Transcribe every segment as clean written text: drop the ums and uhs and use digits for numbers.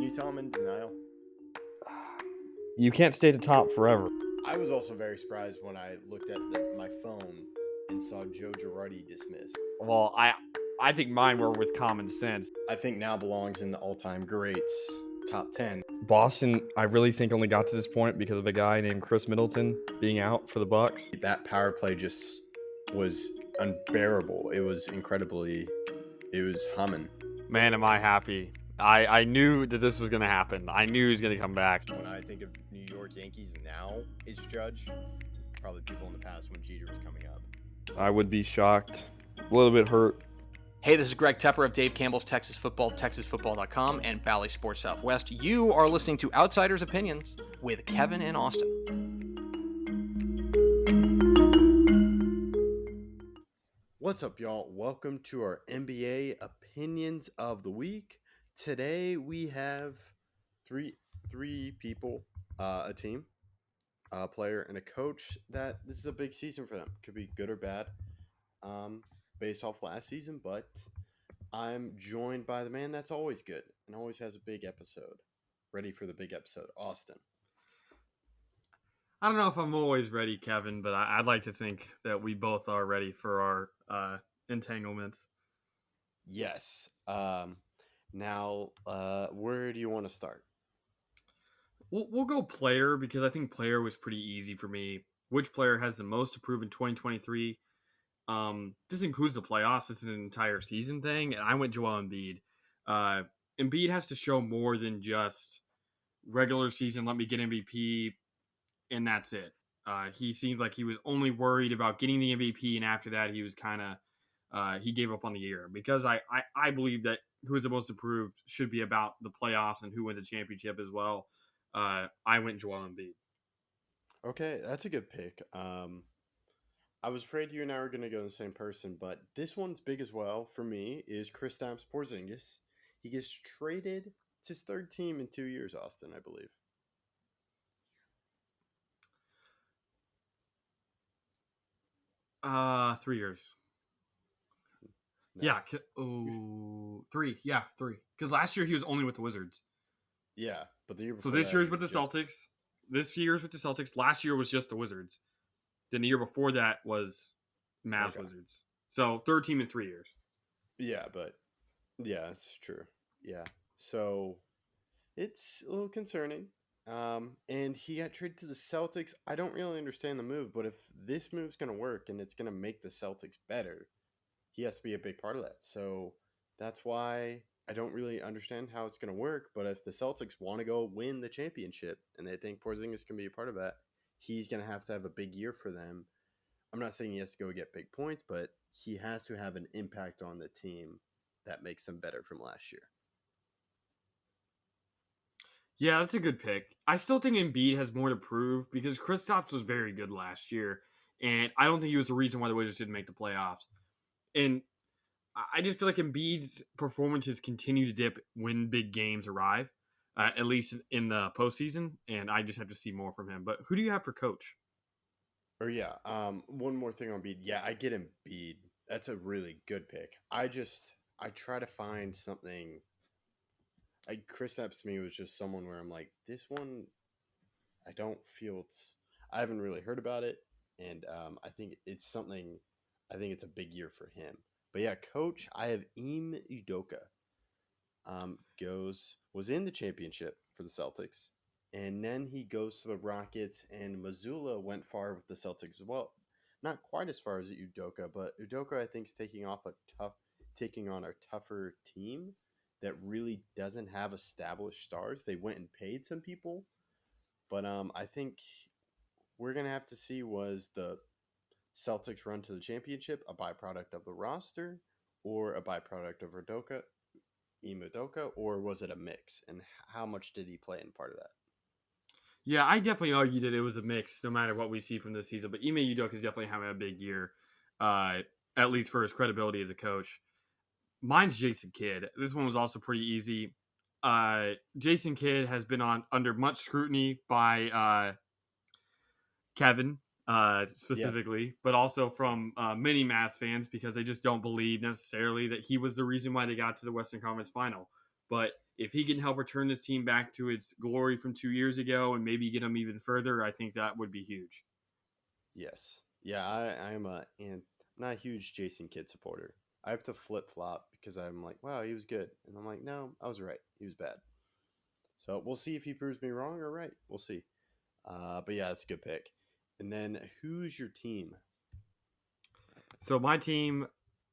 you tell I'm in denial? You can't stay at the top forever. I was also very surprised when I looked at my phone and saw Joe Girardi dismissed. Well, I think mine were with common sense. I think now belongs in the all-time greats top 10. Boston, I really think only got to this point because of a guy named Chris Middleton being out for the Bucks. That power play just was unbearable. It was humming. Man, am I happy. I knew that this was going to happen. I knew he was going to come back. When I think of New York Yankees now, it's Judge. Probably people in the past when Jeter was coming up. I would be shocked. A little bit hurt. Hey, this is Greg Tepper of Dave Campbell's Texas Football, TexasFootball.com, and Valley Sports Southwest. You are listening to Outsiders Opinions with Kevin and Austin. What's up, y'all? Welcome to our NBA Opinions of the Week. Today we have three people, a team, a player, and a coach that this is a big season for them. Could be good or bad based off last season, but I'm joined by the man that's always good and always has a big episode. Ready for the big episode, Austin. I don't know if I'm always ready, Kevin, but I'd like to think that we both are ready for our entanglements. Yes. Now, where do you want to start? We'll go player because I think player was pretty easy for me. Which player has the most to prove in 2023? This includes the playoffs. This is an entire season thing, and I went Joel Embiid. Embiid has to show more than just regular season. Let me get MVP, and that's it. He seemed like he was only worried about getting the MVP, and after that, he was kind of he gave up on the year because I believe that who is the most improved should be about the playoffs and who wins a championship as well. I went Joel Embiid. Okay, that's a good pick. I was afraid you and I were going to go the same person, but this one's big as well for me is Kristaps Porzingis. He gets traded. It's his third team in 2 years, Austin, I believe. 3 years. No. Yeah. 3. Yeah, 3. Because last year he was only with the Wizards. Yeah, but the year before So this that, year's he with the just- Celtics. This year's with the Celtics. Last year was just the Wizards. Then the year before that was Mavs Okay. Wizards. So third team in 3 years. Yeah, but yeah, it's true. Yeah, so it's a little concerning. And he got traded to the Celtics. I don't really understand the move, but if this move's going to work and it's going to make the Celtics better, he has to be a big part of that. So that's why I don't really understand how it's going to work. But if the Celtics want to go win the championship and they think Porzingis can be a part of that, he's going to have a big year for them. I'm not saying he has to go get big points, but he has to have an impact on the team that makes them better from last year. Yeah, that's a good pick. I still think Embiid has more to prove because Kristaps was very good last year. And I don't think he was the reason why the Wizards didn't make the playoffs. And I just feel like Embiid's performances continue to dip when big games arrive, at least in the postseason. And I just have to see more from him. But who do you have for coach? Or yeah, one more thing on Embiid. Yeah, I get Embiid. That's a really good pick. I try to find something. Like Kristaps to me was just someone where I'm like, this one, I don't feel it's. I haven't really heard about it, and I think it's something. I think it's a big year for him. But yeah, coach, I have Ime Udoka. Was in the championship for the Celtics, and then he goes to the Rockets, and Mazzulla went far with the Celtics as well. Not quite as far as Udoka, but Udoka I think is taking on a tougher team that really doesn't have established stars. They went and paid some people, but I think we're gonna have to see was the Celtics run to the championship a byproduct of the roster or a byproduct of Ime Udoka, or was it a mix? And how much did he play in part of that? Yeah, I definitely argue that it was a mix no matter what we see from this season. But Ime Udoka is definitely having a big year, at least for his credibility as a coach. Mine's Jason Kidd. This one was also pretty easy. Jason Kidd has been under much scrutiny by Kevin specifically, but also from many Mavs fans because they just don't believe necessarily that he was the reason why they got to the Western Conference Final. But if he can help return this team back to its glory from 2 years ago and maybe get them even further, I think that would be huge. Yes. Yeah, I'm not a huge Jason Kidd supporter. I have to flip flop because I'm like, wow, he was good. And I'm like, no, I was right. He was bad. So we'll see if he proves me wrong or right. We'll see. But yeah, that's a good pick. And then who's your team? So my team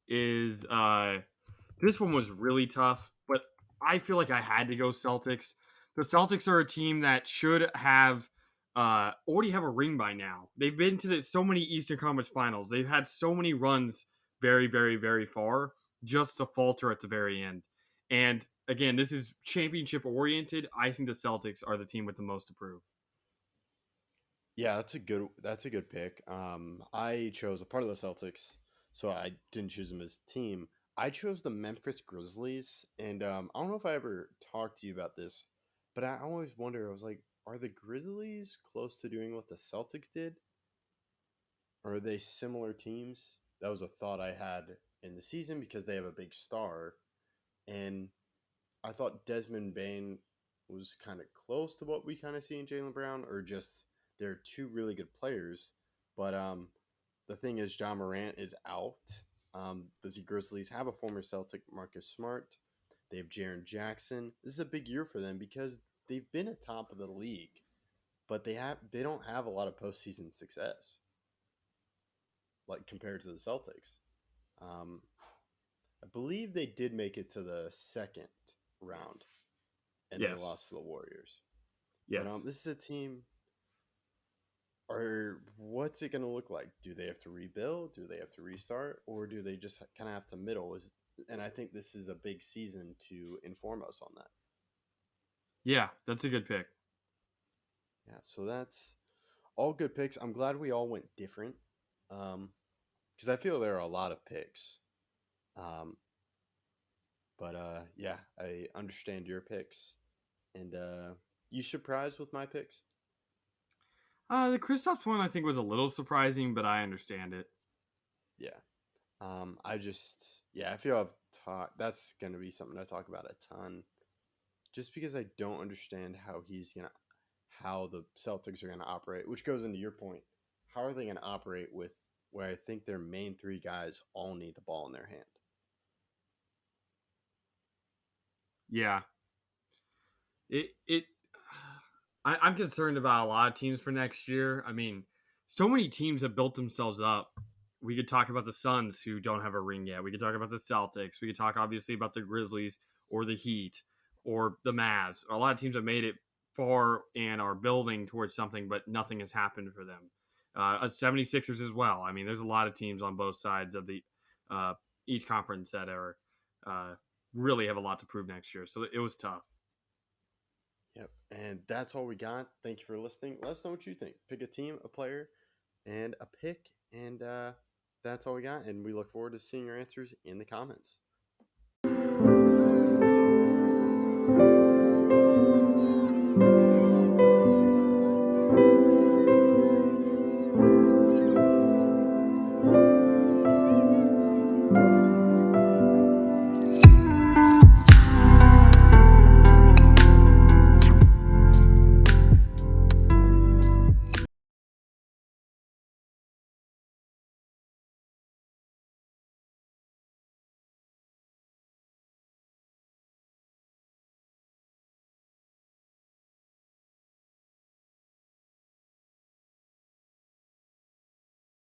is this one was really tough, but I feel like I had to go Celtics. The Celtics are a team that should have already have a ring by now. They've been to so many Eastern Conference Finals. They've had so many runs very, very, very far, just to falter at the very end. And again, this is championship oriented. I think the Celtics are the team with the most to prove. Yeah, that's a good pick. I chose a part of the Celtics, so I didn't choose them as a team. I chose the Memphis Grizzlies, and I don't know if I ever talked to you about this, but I always wonder. I was like, are the Grizzlies close to doing what the Celtics did, or are they similar teams? That was a thought I had in the season because they have a big star, and I thought Desmond Bain was kind of close to what we kind of see in Jaylen Brown, or just they're two really good players. But the thing is, John Morant is out. The Grizzlies have a former Celtic, Marcus Smart. They have Jaren Jackson. This is a big year for them because they've been at top of the league, but they don't have a lot of postseason success, like compared to the Celtics. Um, I believe they did make it to the second round, and they Yes. lost to the Warriors. Yes. But this is a team. Or what's it going to look like? Do they have to rebuild? Do they have to restart? Or do they just kind of have to middle? And I think this is a big season to inform us on that. Yeah, that's a good pick. Yeah, so that's all good picks. I'm glad we all went different because I feel there are a lot of picks. But yeah, I understand your picks. And you surprised with my picks? The Kristaps one I think was a little surprising, but I understand it. Yeah. I feel that's going to be something I talk about a ton. Just because I don't understand how the Celtics are going to operate, which goes into your point. How are they going to operate with where I think their main three guys all need the ball in their hand? Yeah. I'm concerned about a lot of teams for next year. I mean, so many teams have built themselves up. We could talk about the Suns, who don't have a ring yet. We could talk about the Celtics. We could talk, obviously, about the Grizzlies or the Heat or the Mavs. A lot of teams have made it far and are building towards something, but nothing has happened for them. 76ers as well. I mean, there's a lot of teams on both sides of the each conference that are really have a lot to prove next year. So it was tough. Yep. And that's all we got. Thank you for listening. Let us know what you think. Pick a team, a player, and a pick. And that's all we got. And we look forward to seeing your answers in the comments.